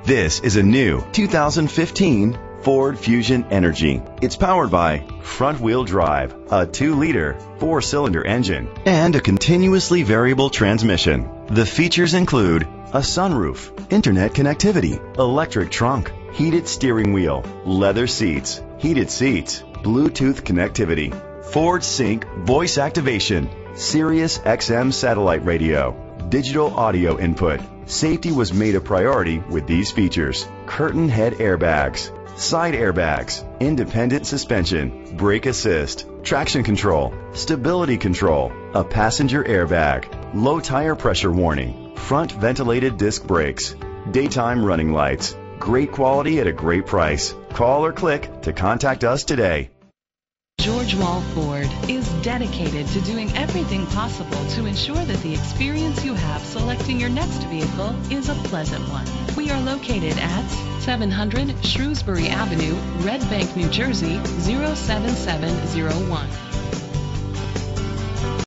This is a new 2015 Ford Fusion Energy. It's powered by front-wheel drive, a 2-liter, 4-cylinder engine, and a continuously variable transmission. The features include a sunroof, internet connectivity, electric trunk, heated steering wheel, leather seats, heated seats, Bluetooth connectivity, Ford Sync voice activation, Sirius XM satellite radio, digital audio input. Safety was made a priority with these features: curtain head airbags, side airbags, independent suspension, brake assist, traction control, stability control, a passenger airbag, low tire pressure warning, front ventilated disc brakes, daytime running lights. Great quality at a great price. Call or click to contact us today. George Wall Ford is dedicated to doing everything possible to ensure that the experience you have selecting your next vehicle is a pleasant one. We are located at 700 Shrewsbury Avenue, Red Bank, New Jersey 07701.